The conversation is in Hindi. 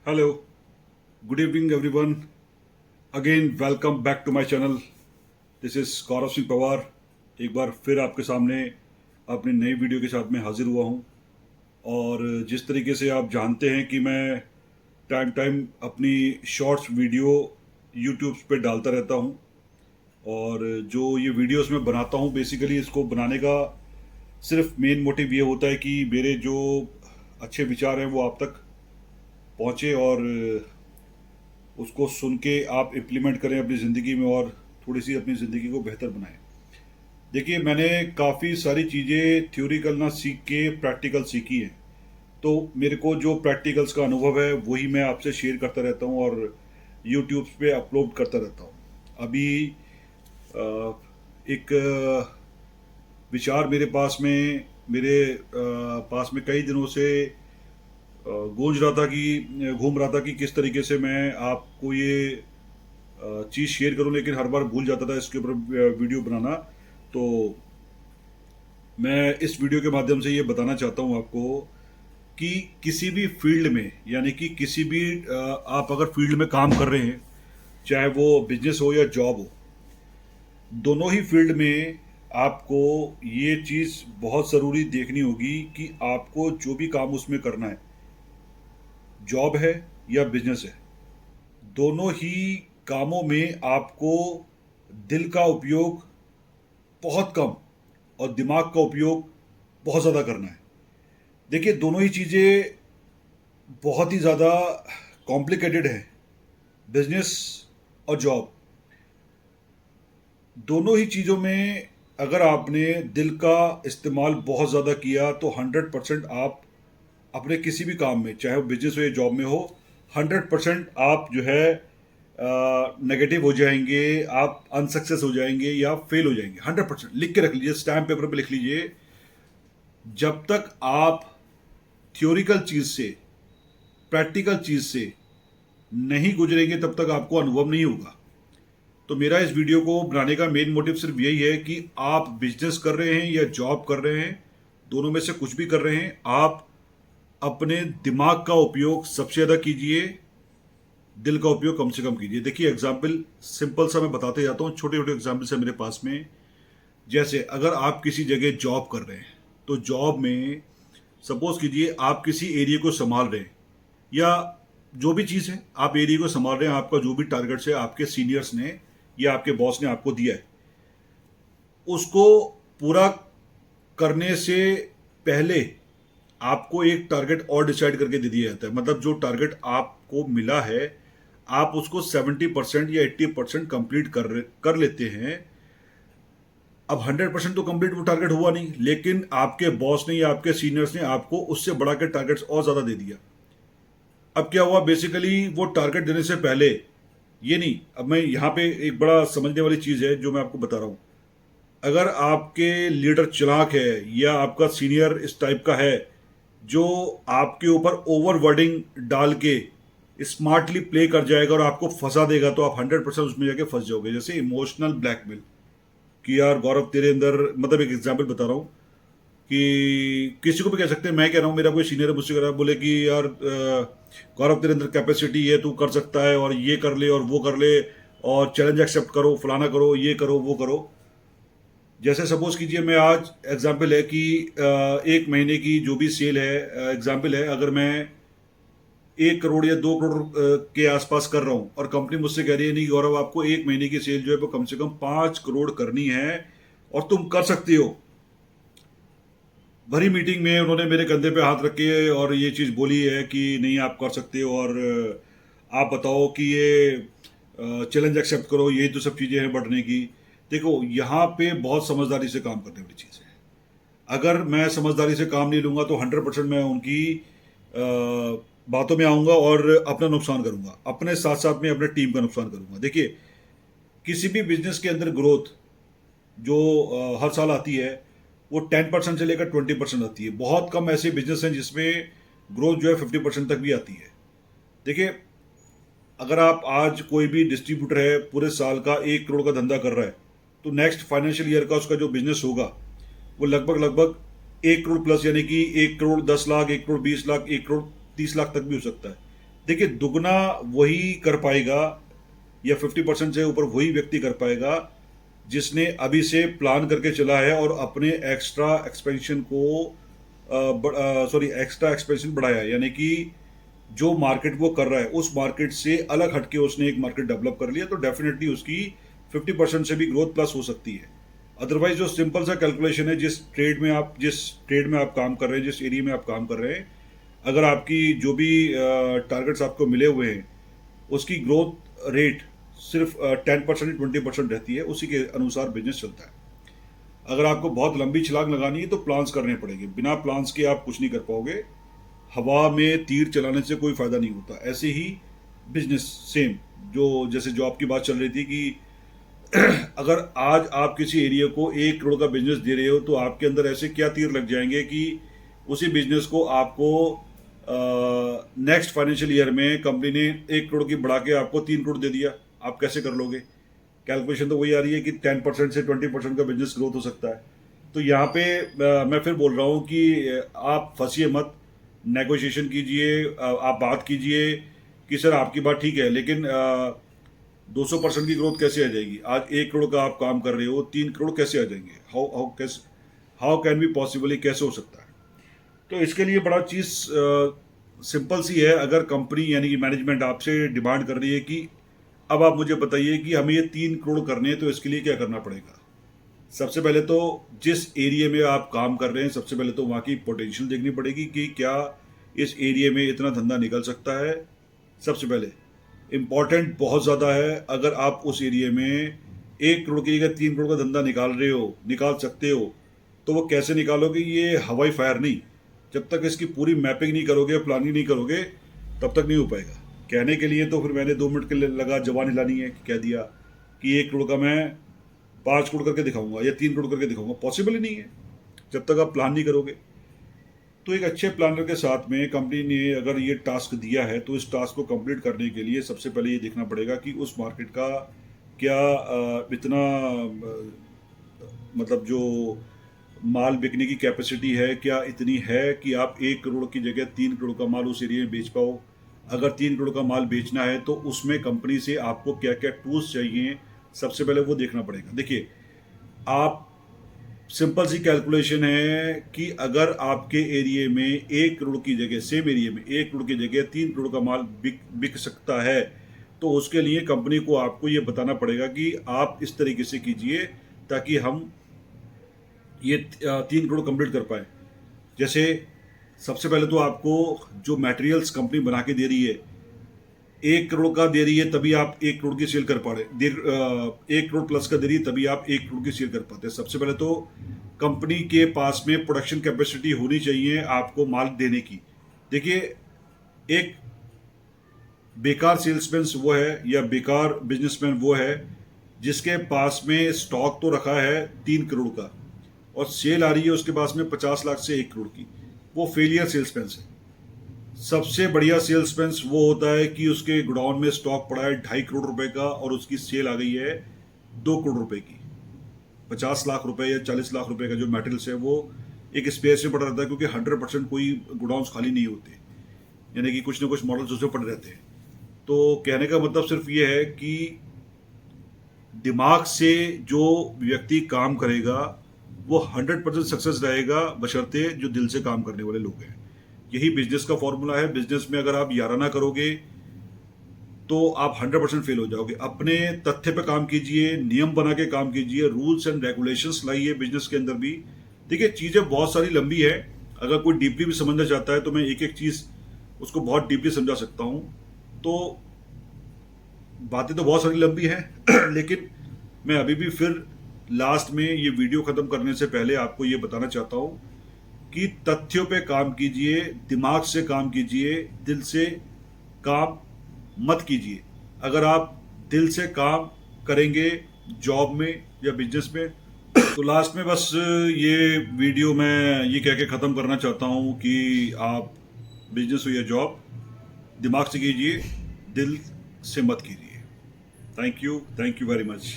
Hello, good evening everyone. Again, welcome back to my channel. This is Gaurav Singh Pawar. एक बार फिर आपके सामने अपनी नई वीडियो के साथ में हाजिर हुआ हूँ. और जिस तरीके से आप जानते हैं कि मैं टाइम टाइम अपनी शॉर्ट्स वीडियो यूट्यूब पे डालता रहता हूँ. और जो ये वीडियोस मैं बनाता हूँ बेसिकली इसको बनाने का सिर्फ मेन मोटिव ये होता है कि मेरे जो अच्छे विचार हैं वो आप तक पहुँचे और उसको सुन के आप इम्प्लीमेंट करें अपनी ज़िंदगी में और थोड़ी सी अपनी ज़िंदगी को बेहतर बनाएं. देखिए, मैंने काफ़ी सारी चीज़ें थ्योरिकल ना सीख के प्रैक्टिकल सीखी हैं. तो मेरे को जो प्रैक्टिकल्स का अनुभव है वही मैं आपसे शेयर करता रहता हूँ और यूट्यूब पे अपलोड करता रहता हूँ. अभी एक विचार मेरे पास में कई दिनों से गूंज रहा था कि घूम रहा था कि किस तरीके से मैं आपको ये चीज़ शेयर करूं, लेकिन हर बार भूल जाता था इसके ऊपर वीडियो बनाना. तो मैं इस वीडियो के माध्यम से ये बताना चाहता हूं आपको कि किसी भी फील्ड में, यानी कि किसी भी आप अगर फील्ड में काम कर रहे हैं, चाहे वो बिजनेस हो या जॉब हो, दोनों ही फील्ड में आपको ये चीज़ बहुत ज़रूरी देखनी होगी कि आपको जो भी काम उसमें करना है, जॉब है या बिजनेस है, दोनों ही कामों में आपको दिल का उपयोग बहुत कम और दिमाग का उपयोग बहुत ज़्यादा करना है. देखिए, दोनों ही चीज़ें बहुत ही ज़्यादा कॉम्प्लिकेटेड है. बिजनेस और जॉब, दोनों ही चीज़ों में अगर आपने दिल का इस्तेमाल बहुत ज़्यादा किया तो 100% आप अपने किसी भी काम में, चाहे वो बिजनेस हो या जॉब में हो, 100% आप जो है नेगेटिव हो जाएंगे, आप अनसक्सेस हो जाएंगे या फेल हो जाएंगे. 100% लिख के रख लीजिए, स्टैम्प पेपर पे लिख लीजिए. जब तक आप थ्योरिकल चीज़ से, प्रैक्टिकल चीज़ से नहीं गुजरेंगे तब तक आपको अनुभव नहीं होगा. तो मेरा इस वीडियो को बनाने का मेन मोटिव सिर्फ यही है कि आप बिजनेस कर रहे हैं या जॉब कर रहे हैं, दोनों में से कुछ भी कर रहे हैं, आप अपने दिमाग का उपयोग सबसे ज़्यादा कीजिए, दिल का उपयोग कम से कम कीजिए. देखिए, एग्जाम्पल सिंपल सा मैं बताते जाता हूँ. छोटे छोटे एग्जाम्पल्स हैं मेरे पास में. जैसे अगर आप किसी जगह जॉब कर रहे हैं तो जॉब में सपोज कीजिए आप किसी एरिया को संभाल रहे हैं, या जो भी चीज़ है आप एरिया को संभाल रहे हैं, आपका जो भी टारगेट्स है आपके सीनियर्स ने या आपके बॉस ने आपको दिया है, उसको पूरा करने से पहले आपको एक टारगेट और डिसाइड करके दे दिया जाता है. मतलब जो टारगेट आपको मिला है आप उसको 70% या 80% कंप्लीट कर लेते हैं. अब 100% तो कंप्लीट वो टारगेट हुआ नहीं, लेकिन आपके बॉस ने या आपके सीनियर्स ने आपको उससे बढ़ा के टारगेट्स और ज़्यादा दे दिया. अब क्या हुआ, बेसिकली वो टारगेट देने से पहले ये नहीं, अब मैं यहाँ पे एक बड़ा समझने वाली चीज़ है जो मैं आपको बता रहा हूँ. अगर आपके लीडर चालाक है या आपका सीनियर इस टाइप का है जो आपके ऊपर ओवर वर्डिंग डाल के स्मार्टली प्ले कर जाएगा और आपको फंसा देगा, तो आप 100% उसमें जाके फंस जाओगे. जैसे इमोशनल ब्लैकमेल, कि यार गौरव तेरे अंदर, मतलब एक एग्जांपल बता रहा हूँ कि किसी को भी कह सकते हैं, मैं कह रहा हूँ, मेरा कोई सीनियर है मुझसे कह रहा है, बोले कि यार गौरव तेरे अंदर कैपेसिटी है, तू कर सकता है और ये कर ले और वो कर ले और चैलेंज एक्सेप्ट करो, फलाना करो, ये करो वो करो. जैसे सपोज कीजिए, मैं आज एग्जांपल है कि एक महीने की जो भी सेल है, एग्जांपल है, अगर मैं 1 करोड़ या 2 करोड़ के आसपास कर रहा हूँ और कंपनी मुझसे कह रही है नहीं गौरव आपको एक महीने की सेल जो है वो कम से कम 5 करोड़ करनी है और तुम कर सकते हो. भरी मीटिंग में उन्होंने मेरे कंधे पे हाथ रख के और ये चीज़ बोली है कि नहीं आप कर सकते हो, और आप बताओ कि ये चैलेंज एक्सेप्ट करो, यही तो सब चीज़ें हैं बढ़ने की. देखो, यहाँ पे बहुत समझदारी से काम करने वाली चीज़ है. अगर मैं समझदारी से काम नहीं लूँगा तो 100% मैं उनकी बातों में आऊँगा और अपना नुकसान करूँगा, अपने साथ साथ में अपने टीम का नुकसान करूँगा. देखिए, किसी भी बिजनेस के अंदर ग्रोथ जो हर साल आती है वो 10% से लेकर 20% आती है. बहुत कम ऐसे बिजनेस हैं जिसमें ग्रोथ जो है 50% तक भी आती है. देखिए, अगर आप आज कोई भी डिस्ट्रीब्यूटर है पूरे साल का 1 करोड़ का धंधा कर रहा है, तो नेक्स्ट फाइनेंशियल ईयर का उसका जो बिजनेस होगा वो लगभग लगभग 1 करोड़ प्लस, यानी कि 1 करोड़ 10 लाख, 1 करोड़ 20 लाख, 1 करोड़ 30 लाख तक भी हो सकता है. देखिए, दुगना वही कर पाएगा या 50% से ऊपर वही व्यक्ति कर पाएगा जिसने अभी से प्लान करके चला है और अपने एक्स्ट्रा एक्सपेंशन को एक्स्ट्रा एक्सपेंशन बढ़ाया, यानी कि जो मार्केट वो कर रहा है उस मार्केट से अलग हटके उसने एक मार्केट डेवलप कर लिया, तो डेफिनेटली उसकी 50% से भी ग्रोथ प्लस हो सकती है। अदरवाइज जो सिंपल सा कैलकुलेशन है, जिस ट्रेड में आप काम कर रहे हैं, जिस एरिया में आप काम कर रहे हैं, अगर आपकी जो भी टारगेट्स आपको मिले हुए हैं उसकी ग्रोथ रेट सिर्फ 10% 20% रहती है, उसी के अनुसार बिजनेस चलता है। अगर आपको बहुत लंबी छलांग लगानी है तो प्लान्स करने पड़ेंगे, बिना प्लान्स के आप कुछ नहीं कर पाओगे। हवा में तीर चलाने से कोई फायदा नहीं होता। ऐसे ही बिजनेस सेम, जो जैसे जॉब की बात चल रही थी कि अगर आज आप किसी एरिया को 1 करोड़ का बिजनेस दे रहे हो तो आपके अंदर ऐसे क्या तीर लग जाएंगे कि उसी बिजनेस को आपको नेक्स्ट फाइनेंशियल ईयर में कंपनी ने 1 करोड़ की बढ़ा के आपको 3 करोड़ दे दिया, आप कैसे कर लोगे? कैलकुलेशन तो वही आ रही है कि 10% से 20% का बिजनेस ग्रोथ हो सकता है। तो यहाँ पे मैं फिर बोल रहा हूँ कि आप फंसिए मत, नेगोशिएशन कीजिए, आप बात कीजिए कि सर आपकी बात ठीक है, लेकिन 200% की ग्रोथ कैसे आ जाएगी? आज 1 करोड़ का आप काम कर रहे हो, 3 करोड़ कैसे आ जाएंगे? हाउ कैन बी पॉसिबली, कैसे हो सकता है? तो इसके लिए बड़ा चीज़ सिंपल सी है। अगर कंपनी यानी कि मैनेजमेंट आपसे डिमांड कर रही है कि अब आप मुझे बताइए कि हमें ये 3 करोड़ करने हैं, तो इसके लिए क्या करना पड़ेगा? सबसे पहले तो जिस एरिया में आप काम कर रहे हैं, सबसे पहले तो वहाँ की पोटेंशियल देखनी पड़ेगी कि क्या इस एरिया में इतना धंधा निकल सकता है। सबसे पहले इम्पॉर्टेंट बहुत ज़्यादा है। अगर आप उस एरिया में 1 करोड़ की जगह 3 करोड़ का धंधा निकाल सकते हो, तो वो कैसे निकालोगे? ये हवाई फायर नहीं, जब तक इसकी पूरी मैपिंग नहीं करोगे, प्लानिंग नहीं करोगे, तब तक नहीं हो पाएगा। कहने के लिए तो फिर मैंने 2 मिनट के लिए लगा जवान हिलानी है कि कह दिया कि 1 करोड़ का मैं 5 करोड़ करके दिखाऊंगा या 3 करोड़ करके दिखाऊंगा। पॉसिबल ही नहीं है जब तक आप प्लान नहीं करोगे। तो एक अच्छे प्लानर के साथ में कंपनी ने अगर ये टास्क दिया है, तो इस टास्क को कंप्लीट करने के लिए सबसे पहले ये देखना पड़ेगा कि उस मार्केट का क्या इतना मतलब जो माल बिकने की कैपेसिटी है, क्या इतनी है कि आप 1 करोड़ की जगह 3 करोड़ का माल उस एरिया में बेच पाओ। अगर 3 करोड़ का माल बेचना है तो उसमें कंपनी से आपको क्या क्या टूल्स चाहिए, सबसे पहले वो देखना पड़ेगा। देखिए, आप सिंपल सी कैलकुलेशन है कि अगर आपके एरिया में 1 करोड़ की जगह, सेम एरिया में 1 करोड़ की जगह 3 करोड़ का माल बिक सकता है, तो उसके लिए कंपनी को आपको ये बताना पड़ेगा कि आप इस तरीके से कीजिए ताकि हम ये 3 करोड़ कंप्लीट कर पाए। जैसे सबसे पहले तो आपको जो मटेरियल्स कंपनी बना के दे रही है, 1 करोड़ का दे रही है तभी आप 1 करोड़ की सेल कर पा रहे, 1 करोड़ प्लस का दे रही है तभी आप 1 करोड़ की सेल कर पाते हैं। सबसे पहले तो कंपनी के पास में प्रोडक्शन कैपेसिटी होनी चाहिए आपको माल देने की। देखिए, एक बेकार सेल्समैन वो है या बेकार बिजनेसमैन वो है जिसके पास में स्टॉक तो रखा है 3 करोड़ का और सेल आ रही है उसके पास में 50 लाख से 1 करोड़ की, वो फेलियर सेल्समैन है। सबसे बढ़िया सेल्समैन वो होता है कि उसके गोडाउन में स्टॉक पड़ा है 2.5 करोड़ रुपए का और उसकी सेल आ गई है 2 करोड़ रुपए की। 50 लाख रुपए या 40 लाख रुपए का जो मेटल्स है वो एक स्पेस में पड़ा रहता है, क्योंकि 100% कोई गोडाउन खाली नहीं होते, यानी कि कुछ ना कुछ मॉडल्स उसमें पड़े रहते हैं। तो कहने का मतलब सिर्फ ये है कि दिमाग से जो व्यक्ति काम करेगा वो 100% सक्सेस रहेगा, बशर्ते जो दिल से काम करने वाले लोग हैं। यही बिजनेस का फॉर्मूला है। बिजनेस में अगर आप याराना करोगे तो आप 100% फेल हो जाओगे। अपने तथ्य पे काम कीजिए, नियम बना के काम कीजिए, रूल्स एंड रेगुलेशंस लाइए बिजनेस के अंदर भी। देखिए, चीज़ें बहुत सारी लंबी है, अगर कोई डीपली भी समझना चाहता है तो मैं एक एक चीज़ उसको बहुत डीपली समझा सकता हूँ। तो बातें तो बहुत सारी लंबी हैं लेकिन मैं अभी भी फिर लास्ट में ये वीडियो ख़त्म करने से पहले आपको ये बताना चाहता हूँ कि तथ्यों पे काम कीजिए, दिमाग से काम कीजिए, दिल से काम मत कीजिए। अगर आप दिल से काम करेंगे जॉब में या बिजनेस में, तो लास्ट में बस ये वीडियो मैं ये कह के ख़त्म करना चाहता हूँ कि आप बिजनेस हो या जॉब, दिमाग से कीजिए, दिल से मत कीजिए। Thank you very much.